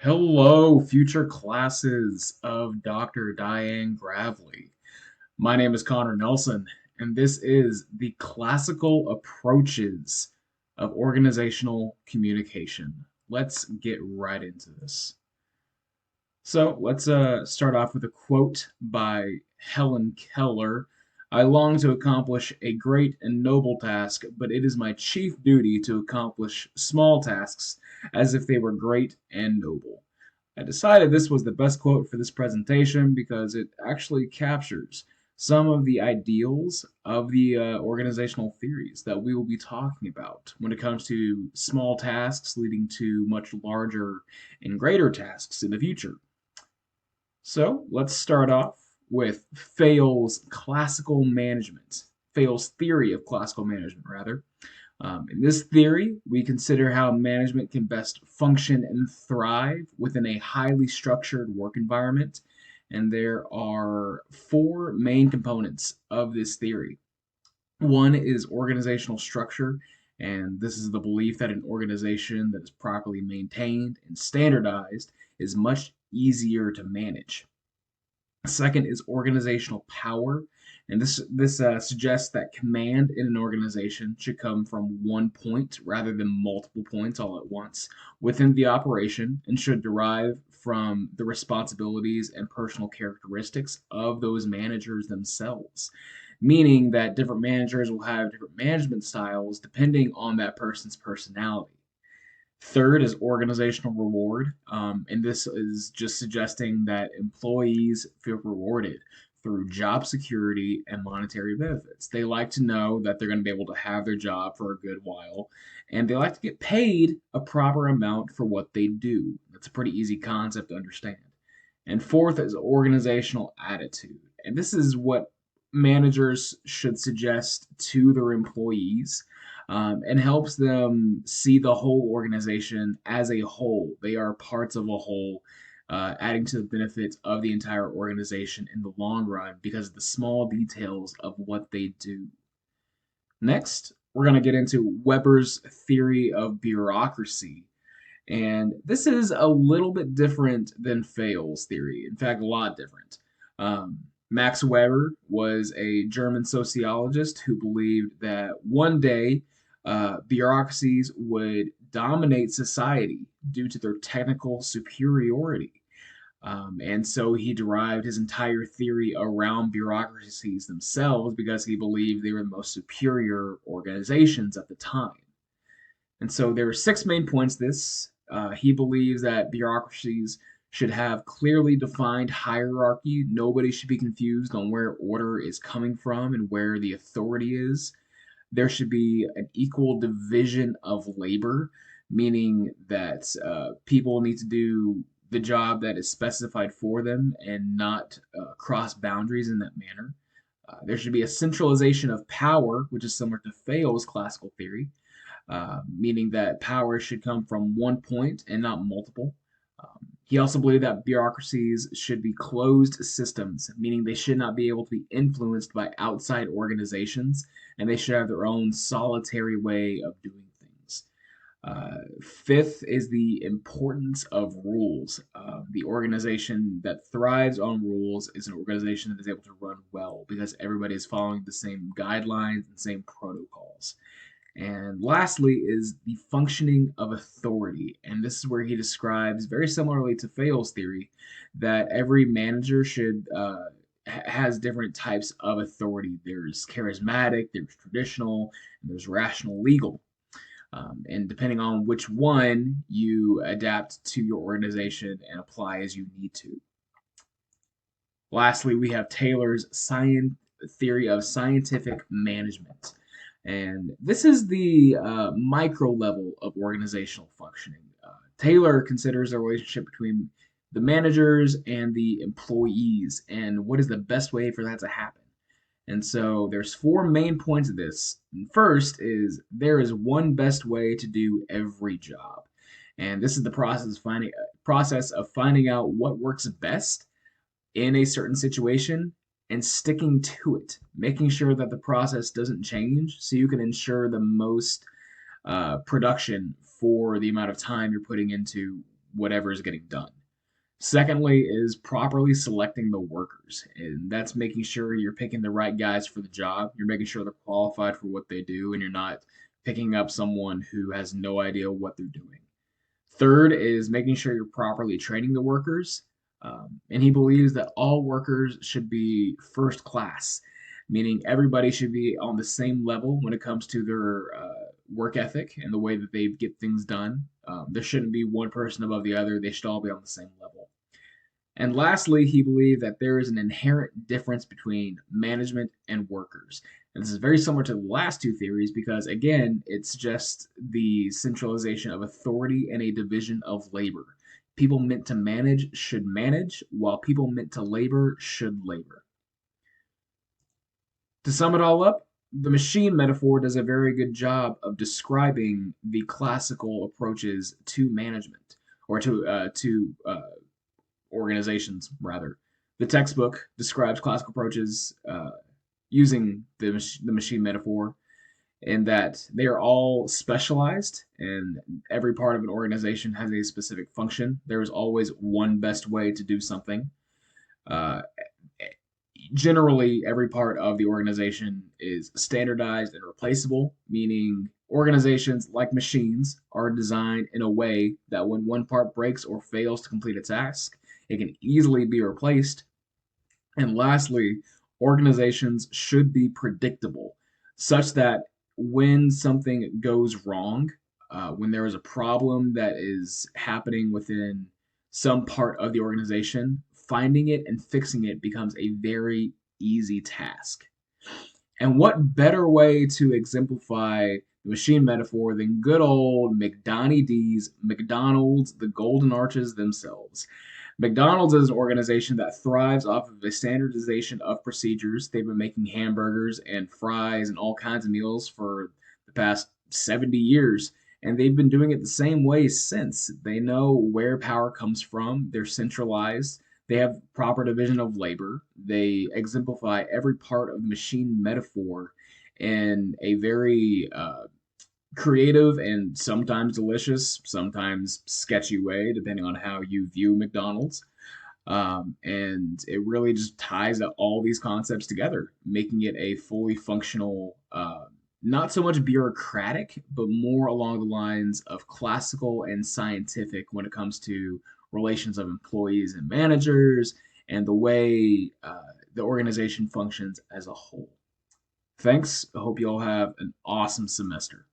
Hello, future classes of Dr. Diane Gravely. My name is Connor Nelson, and this is the classical approaches of organizational communication. Let's get right into this. So let's start off with a quote by Helen Keller. I long to accomplish a great and noble task, but it is my chief duty to accomplish small tasks as if they were great and noble. I decided this was the best quote for this presentation because it actually captures some of the ideals of the organizational theories that we will be talking about when it comes to small tasks leading to much larger and greater tasks in the future. So let's start off with Fayol's classical management, Fayol's theory of classical management, rather. In this theory, we consider how management can best function and thrive within a highly structured work environment. And there are four main components of this theory. One is organizational structure, and this is the belief that an organization that is properly maintained and standardized is much easier to manage. Second is organizational power, and this suggests that command in an organization should come from one point rather than multiple points all at once within the operation, and should derive from the responsibilities and personal characteristics of those managers themselves. Meaning that different managers will have different management styles depending on that person's personality. Third is organizational reward, and this is just suggesting that employees feel rewarded through job security and monetary benefits. They like to know that they're going to be able to have their job for a good while, and they like to get paid a proper amount for what they do. That's a pretty easy concept to understand. And fourth is organizational attitude, and this is what managers should suggest to their employees, and helps them see the whole organization as a whole. They are parts of a whole, adding to the benefits of the entire organization in the long run because of the small details of what they do. Next, we're going to get into Weber's theory of bureaucracy. And this is a little bit different than Fayol's theory. In fact, a lot different. Max Weber was a German sociologist who believed that one day bureaucracies would dominate society due to their technical superiority. And so he derived his entire theory around bureaucracies themselves because he believed they were the most superior organizations at the time. And so there are six main points to this. He believes that bureaucracies should have clearly defined hierarchy. Nobody should be confused on where order is coming from and where the authority is. There should be an equal division of labor, meaning that people need to do the job that is specified for them and not cross boundaries in that manner. There should be a centralization of power, which is similar to Fayol's classical theory, meaning that power should come from one point and not multiple. He also believed that bureaucracies should be closed systems, meaning they should not be able to be influenced by outside organizations, and they should have their own solitary way of doing things. Fifth is the importance of rules. The organization that thrives on rules is an organization that is able to run well because everybody is following the same guidelines and same protocols. And lastly is the functioning of authority. And this is where he describes, very similarly to Fayol's theory, that every manager should has different types of authority. There's charismatic, there's traditional, and there's rational legal. And depending on which one you adapt to your organization and apply as you need to. Lastly, we have Taylor's science theory of scientific management. And this is the micro level of organizational functioning. Taylor considers the relationship between the managers and the employees and what is the best way for that to happen. And so there's four main points of this. First is there is one best way to do every job. And this is the process of finding out what works best in a certain situation and sticking to it, making sure that the process doesn't change so you can ensure the most production for the amount of time you're putting into whatever is getting done. Secondly, is properly selecting the workers, and that's making sure you're picking the right guys for the job. You're making sure they're qualified for what they do, and you're not picking up someone who has no idea what they're doing. Third is making sure you're properly training the workers. And he believes that all workers should be first class, meaning everybody should be on the same level when it comes to their work ethic and the way that they get things done. There shouldn't be one person above the other, they should all be on the same level. And lastly, he believed that there is an inherent difference between management and workers. And this is very similar to the last two theories because, again, it's just the centralization of authority and a division of labor. People meant to manage should manage, while people meant to labor should labor. To sum it all up, the machine metaphor does a very good job of describing the classical approaches to management or to organizations, rather. The textbook describes classical approaches using the machine metaphor in that they are all specialized and every part of an organization has a specific function. There is always one best way to do something. Uh, Generally, every part of the organization is standardized and replaceable, meaning organizations, like machines, are designed in a way that when one part breaks or fails to complete a task, it can easily be replaced. And lastly, organizations should be predictable, such that when something goes wrong, when there is a problem that is happening within some part of the organization, finding it and fixing it becomes a very easy task. And what better way to exemplify the machine metaphor than good old McDonald's, McDonald's, the Golden Arches themselves? McDonald's is an organization that thrives off of a standardization of procedures. They've been making hamburgers and fries and all kinds of meals for the past 70 years, and they've been doing it the same way since. They know where power comes from, they're centralized, they have proper division of labor, they exemplify every part of the machine metaphor in a very creative and sometimes delicious, sometimes sketchy way, depending on how you view McDonald's. And it really just ties up all these concepts together, making it a fully functional, not so much bureaucratic, but more along the lines of classical and scientific when it comes to relations of employees and managers and the way the organization functions as a whole. Thanks. I hope you all have an awesome semester.